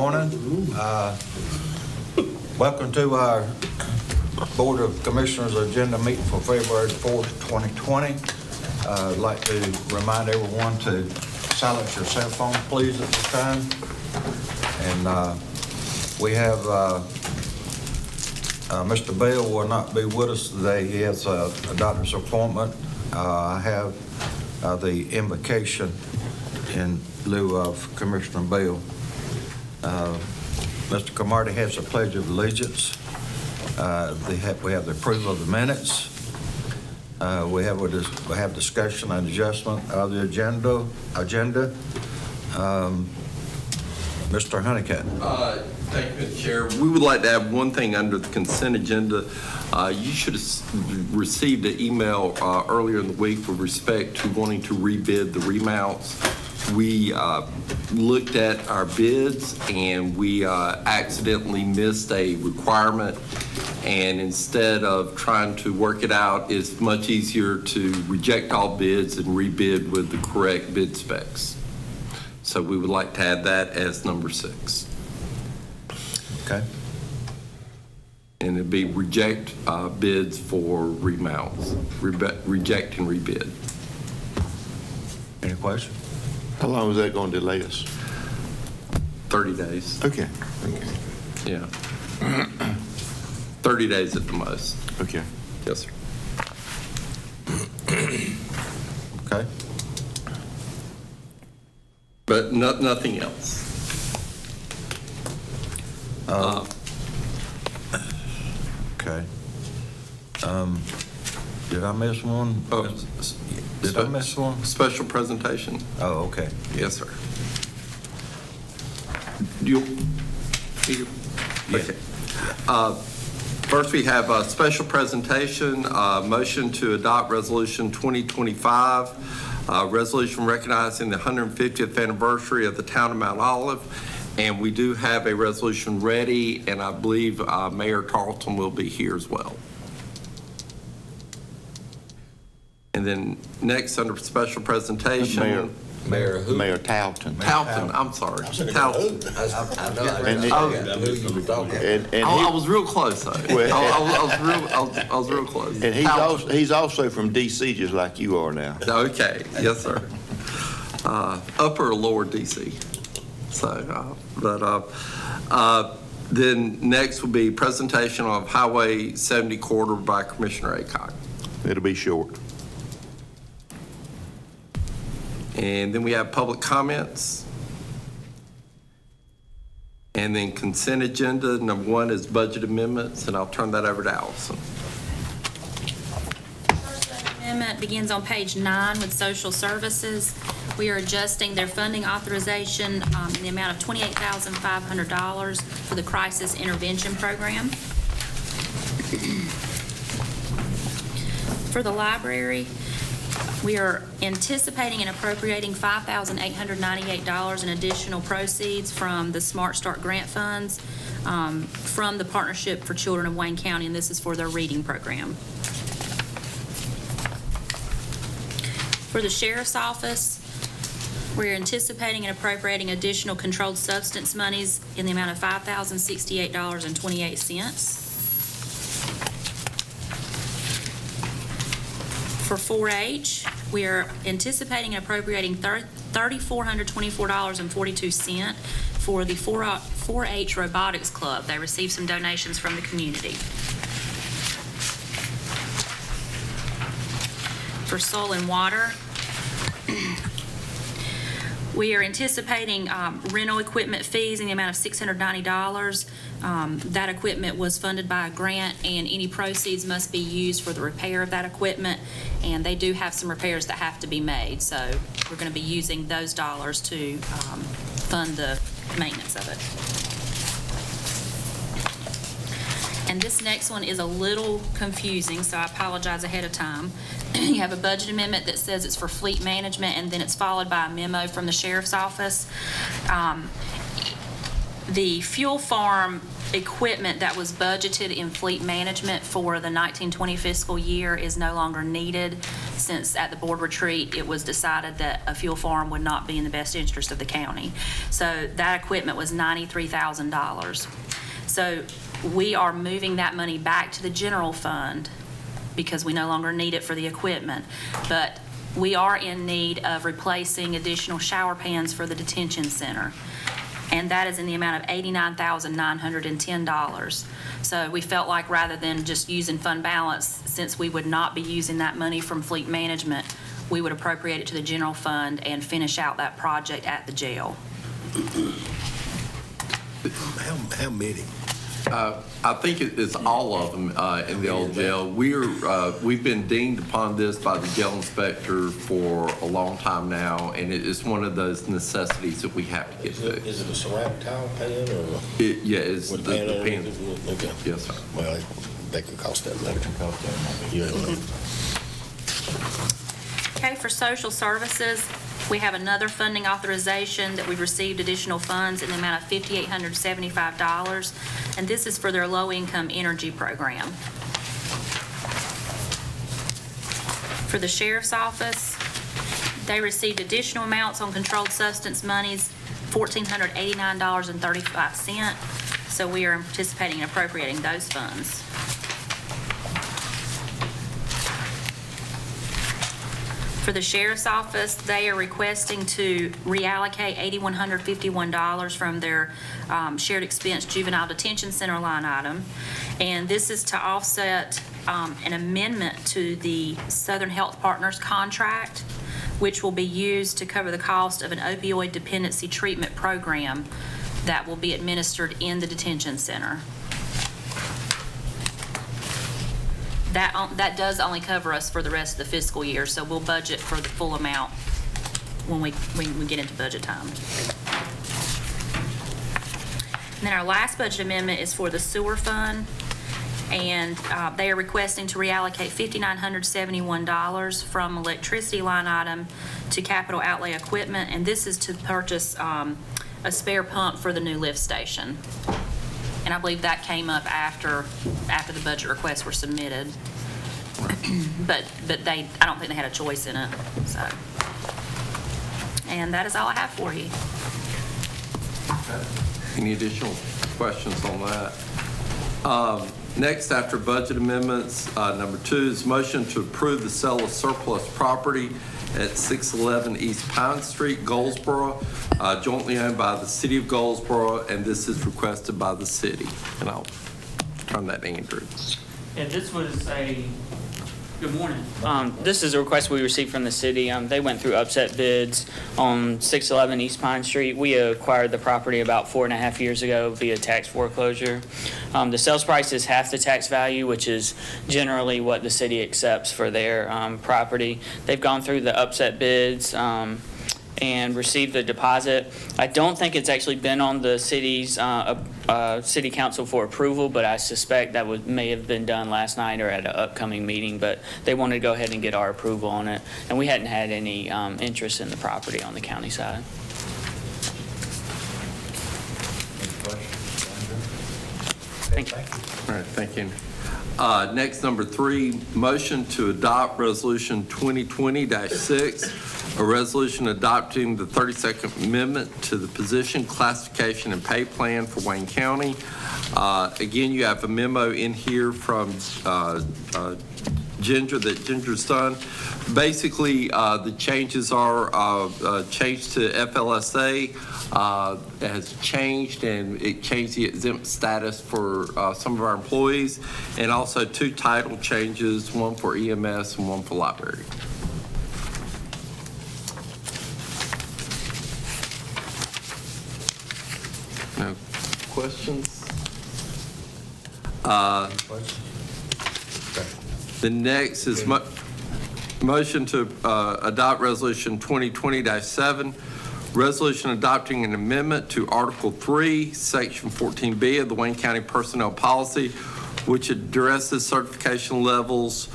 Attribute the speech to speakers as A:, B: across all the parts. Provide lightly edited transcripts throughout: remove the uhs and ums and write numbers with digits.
A: morning. Welcome to our Board of Commissioners agenda meeting for February 4th, 2020. I'd like to remind everyone to silence your cell phone, please, at this time. And we have Mr. Bell will not be with us today. He has a doctor's appointment. I have the invocation in lieu of Commissioner Bell. Mr. Camardi has a pledge of allegiance. We have the approval of the minutes. We have discussion and adjustment of the agenda. Mr. Honeycutt.
B: Thank you, Mr. Chair. We would like to add one thing under the consent agenda. You should have received an email earlier in the week with respect to wanting to rebid the remounts. We looked at our bids and we accidentally missed a requirement, and instead of trying to work it out, it's much easier to reject all bids and rebid with the correct bid specs. So we would like to add that as number 6.
A: Okay.
B: And it'd be reject bids for remounts, reject and rebid.
A: Any questions?
C: How long is that going to delay us?
B: 30 days.
C: Okay.
B: Yeah. 30 days at the most.
C: Okay.
B: Yes, sir.
A: Okay.
B: But nothing else.
A: Okay. Did I miss one?
B: Oh.
A: Did I miss one?
B: Special presentation.
A: Oh, okay.
B: Yes, sir. You. Okay. First, we have a special presentation, motion to adopt resolution 2025, resolution recognizing the 150th anniversary of the town of Mount Olive. And we do have a resolution ready, and I believe Mayor Tarleton will be here as well. And then next, under special presentation.
A: Mayor who?
C: Mayor Talton.
B: Talton, I'm sorry. Talton.
A: I know.
C: And
A: Who you were talking about.
B: I was real close, though. I was real close.
C: And he's also from D.C. just like you are now.
B: Okay, yes, sir. Upper or lower DC. So, then next will be presentation of Highway 70 corridor by Commissioner Aycock.
C: It'll be short.
B: And then we have public comments. And then consent agenda. Number 1 is budget amendments, and I'll turn that over to Allison.
D: First amendment begins on page 9 with social services. We are adjusting their funding authorization in the amount of $28,500 for the crisis intervention program. For the library, we are anticipating and appropriating $5,898 in additional proceeds from the Smart Start grant funds from the Partnership for Children of Wayne County, and this is for their reading program. For the sheriff's office, we're anticipating and appropriating additional controlled substance monies in the amount of $5,068.28. For 4-H, we are anticipating and appropriating $3,424.42 for the 4-H Robotics Club. They received some donations from the community. For soil and water, we are anticipating rental equipment fees in the amount of $690. That equipment was funded by a grant, and any proceeds must be used for the repair of that equipment, and they do have some repairs that have to be made, so we're going to be using those dollars to fund the maintenance of it. And this next one is a little confusing, so I apologize ahead of time. You have a budget amendment that says it's for fleet management, and then it's followed by a memo from the sheriff's office. The fuel farm equipment that was budgeted in fleet management for the 1920 fiscal year is no longer needed. since at the board retreat, it was decided that a fuel farm would not be in the best interest of the county. So that equipment was $93,000. So we are moving that money back to the general fund because we no longer need it for the equipment. But we are in need of replacing additional shower pans for the detention center, and that is in the amount of $89,910. So we felt like rather than just using fund balance, since we would not be using that money from fleet management, we would appropriate it to the general fund and finish out that project at the jail.
E: How many?
B: I think it's all of them in the old jail. We've been dinged upon this by the jail inspector for a long time now, and it's one of those necessities that we have to get to.
E: Is it a ceramic tile pan or?
B: Yeah, it's the
E: With pan
B: pan.
E: underneath? Okay.
B: Yes, sir.
E: Well, they could cost that much. You don't know.
D: Okay, for social services, we have another funding authorization that we've received additional funds in the amount of $5,875, and this is for their low-income energy program. For the sheriff's office, they received additional amounts on controlled substance monies, $1,489.35, so we are anticipating and appropriating those funds. For the sheriff's office, they are requesting to reallocate $8,151 from their shared expense juvenile detention center line item. And this is to offset an amendment to the Southern Health Partners contract, which will be used to cover the cost of an opioid dependency treatment program that will be administered in the detention center. That does only cover us for the rest of the fiscal year, so we'll budget for the full amount when we get into budget time. And then our last budget amendment is for the sewer fund, and they are requesting to reallocate $5,971 from electricity line item to capital outlay equipment, and this is to purchase a spare pump for the new lift station. And I believe that came up after the budget requests were submitted. But I don't think they had a choice in it, so. And that is all I have for you.
B: Any additional questions on that? Next, after budget amendments, number 2 is motion to approve the sale of surplus property at 611 East Pine Street, Goldsboro, jointly owned by the City of Goldsboro, and this is requested by the city. And I'll turn that to Andrew.
F: Yeah, this was good morning. This is a request we received from the city. They went through upset bids on 611 East Pine Street. We acquired the property about 4.5 years ago via tax foreclosure. The sales price is half the tax value, which is generally what the city accepts for their property. They've gone through the upset bids and received the deposit. I don't think it's actually been on the city's city council for approval, but I suspect that may have been done last night or at an upcoming meeting, but they wanted to go ahead and get our approval on it. And we hadn't had any interest in the property on the county side. Thank you.
B: All right, thank you. Next, number 3, motion to adopt Resolution 2020-6, a resolution adopting the 32nd Amendment to the Position Classification and Pay Plan for Wayne County. Again, you have a memo in here from Ginger's done. Basically, the changes are changed to FLSA. It has changed, and it changed the exempt status for some of our employees, and also 2 title changes, one for EMS and one for library. No questions? The next is motion to adopt Resolution 2020-7, resolution adopting an amendment to Article 3, Section 14B of the Wayne County Personnel Policy, which addresses certification levels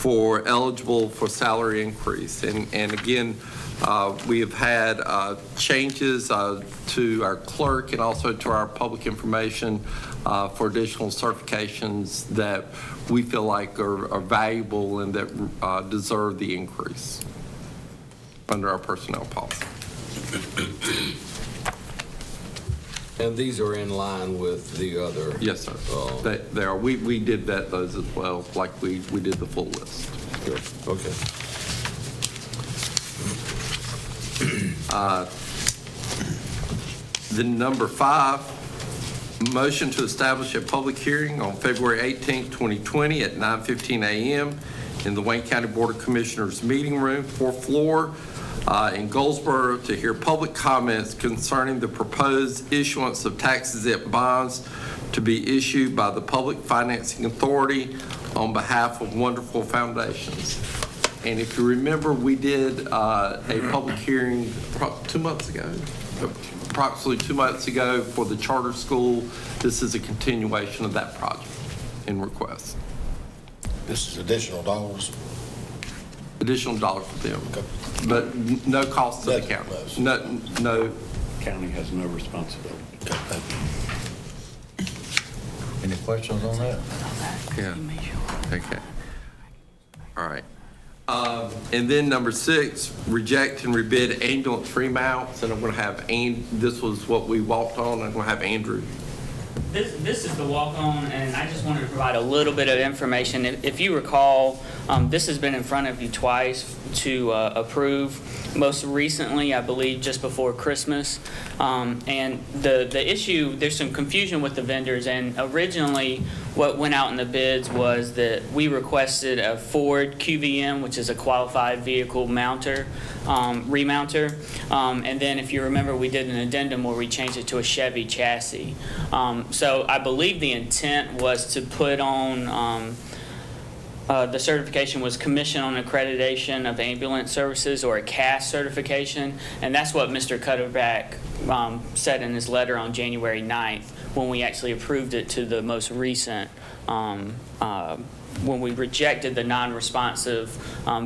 B: for eligible for salary increase. And again, we have had changes to our clerk and also to our public information for additional certifications that we feel like are valuable and that deserve the increase under our personnel policy.
E: And these are in line with the other?
B: Yes, sir. They are. We did vet those as well, like we did the full list.
E: Good, okay.
B: Then number 5, motion to establish a public hearing on February 18, 2020 at 9:15 a.m. in the Wayne County Board of Commissioners meeting room, 4th floor, in Goldsboro, to hear public comments concerning the proposed issuance of tax-exempt bonds to be issued by the Public Financing Authority on behalf of Wonderful Foundations. And if you remember, we did a public hearing 2 months ago, approximately 2 months ago for the charter school. This is a continuation of that project in request.
E: This is additional dollars?
B: Additional dollar for them,
E: Okay.
B: but no cost to the
E: Nothing
B: county.
E: less.
B: No,
G: County has no responsibility.
E: Okay, thank you.
A: Any questions on that?
B: yeah, okay. All right. And then number 6, reject and rebid ambulance remounts, and I'm going to have, this was what we walked on, I'm going to have Andrew.
F: This is the walk-on, and I just wanted to provide a little bit of information. If you recall, this has been in front of you twice to approve. Most recently, I believe, just before Christmas. And the issue, there's some confusion with the vendors, and originally what went out in the bids was that we requested a Ford QVM, which is a qualified vehicle mounter, remounter. And then if you remember, we did an addendum where we changed it to a Chevy chassis. So I believe the intent was to put on, the certification was Commission on Accreditation of Ambulance Services, or a CAS certification, and that's what Mr. Cutterback said in his letter on January 9th when we actually approved it to the most recent, when we rejected the non-responsive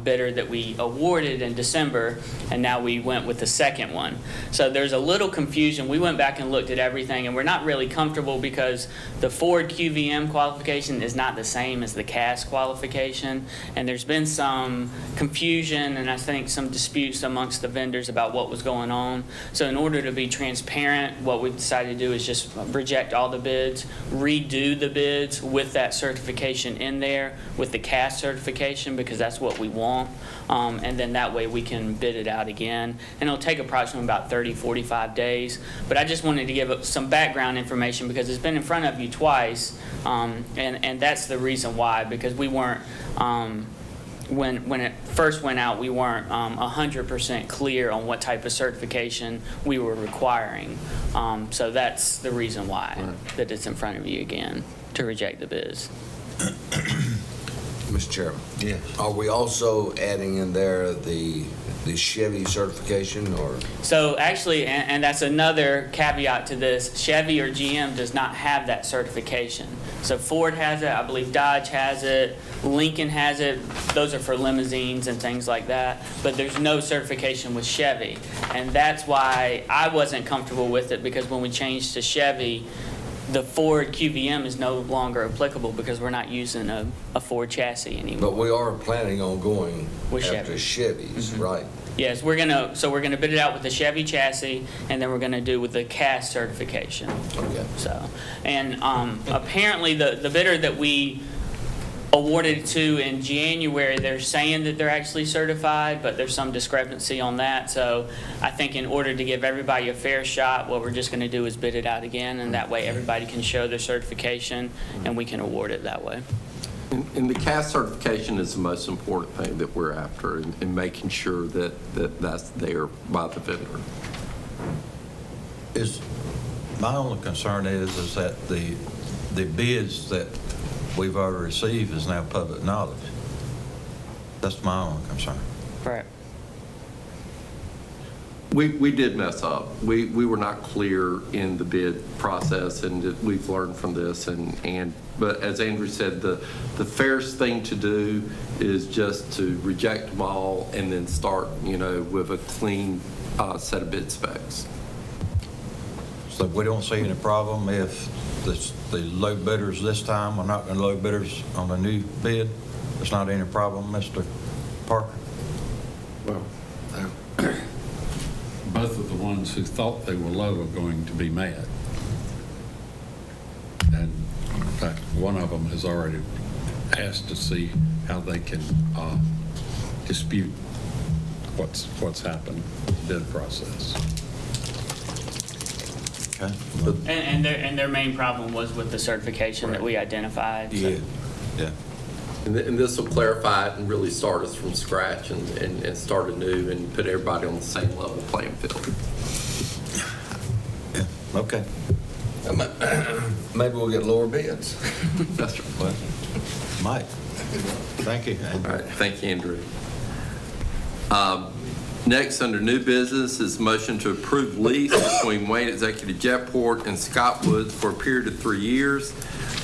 F: bidder that we awarded in December, and now we went with the second one. So there's a little confusion. We went back and looked at everything, and we're not really comfortable because the Ford QVM qualification is not the same as the CAS qualification, and there's been some confusion and I think some disputes amongst the vendors about what was going on. So in order to be transparent, what we've decided to do is just reject all the bids, redo the bids with that certification in there, with the CAS certification, because that's what we want, and then that way we can bid it out again, and it'll take approximately about 30-45 days. But I just wanted to give some background information because it's been in front of you twice, and that's the reason why, because we weren't when it first went out, we weren't 100% clear on what type of certification we were requiring, so that's the reason why that it's in front of you again, to reject the bids.
H: Mr. Chairman,
A: Yes.
H: are we also adding in there the Chevy certification, or?
F: So actually, and that's another caveat to this, Chevy or GM does not have that certification. So Ford has it, I believe Dodge has it, Lincoln has it, those are for limousines and things like that, but there's no certification with Chevy. And that's why I wasn't comfortable with it, because when we changed to Chevy, the Ford QVM is no longer applicable because we're not using a Ford chassis anymore.
H: But we are planning on going
F: With
H: after Chevys, right?
F: Yes, we're gonna bid it out with the Chevy chassis, and then we're gonna do with the CAS certification.
H: Okay.
F: So, and apparently the bidder that we awarded to in January, they're saying that they're actually certified, but there's some discrepancy on that. So I think in order to give everybody a fair shot, what we're just gonna do is bid it out again, and that way everybody can show their certification, and we can award it that way.
B: And the CAS certification is the most important thing that we're after, in making sure that that's there by the vendor.
A: My only concern is that the bids that we've already received is now public knowledge. That's my only concern.
F: Correct.
B: We did mess up. We were not clear in the bid process, and we've learned from this. But as Andrew said, the fairest thing to do is just to reject them all and then start, with a clean set of bid specs.
A: So we don't see any problem if the low bidders this time are not going to low bidders on the new bid? It's not any problem, Mr. Parker?
G: Well, both of the ones who thought they were low are going to be mad. And in fact, one of them has already asked to see how they can dispute what's happened in the bid process.
A: Okay.
F: And their main problem was with the certification that we identified. so-
A: Yeah.
B: And this will clarify it and really start us from scratch and start anew and put everybody on the same level playing field.
A: Okay.
H: Maybe we'll get lower bids.
B: That's right.
A: Well, Mike, thank you.
B: All right, thank you, Andrew. Next, under new business, is motion to approve lease between Wayne Executive Jetport and Scott Woods for a period of 3 years.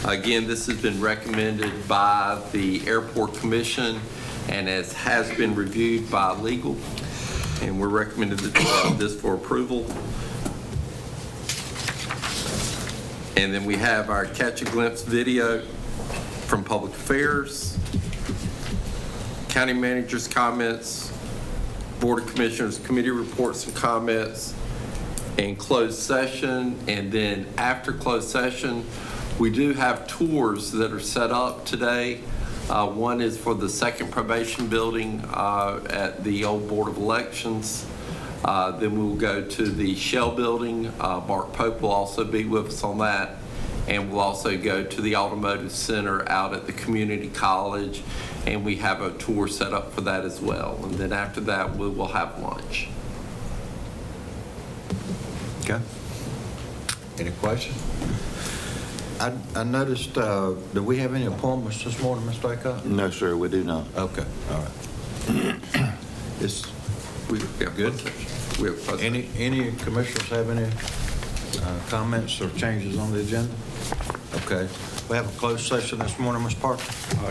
B: Again, this has been recommended by the Airport Commission and has been reviewed by legal, and we're recommending this for approval. And then we have our Catch a Glimpse video from Public Affairs, County Manager's comments, Board of Commissioners Committee reports and comments, and closed session. And then after closed session, we do have tours that are set up today. One is for the second probation building at the old Board of Elections. Then we will go to the Shell building. Mark Pope will also be with us on that. And we'll also go to the Automotive Center out at the community college, and we have a tour set up for that as well. And then after that, we will have lunch.
A: Okay. Any questions? I noticed, do we have any appointments this morning, Mr. Aycock?
C: No, sir, we do not.
A: Okay, all right.
B: We have
A: Good.
B: We have
A: Any commissioners have any comments or changes on the agenda? Okay. We have a closed session this morning, Ms. Parker.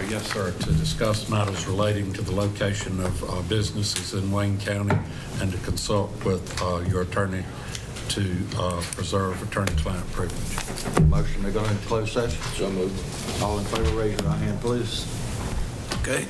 G: Yes, sir, to discuss matters relating to the location of businesses in Wayne County and to consult with your attorney to preserve attorney-client privilege.
A: Motion to go into closed session.
H: So moved.
A: All in favor, raise your right hand, please. Okay.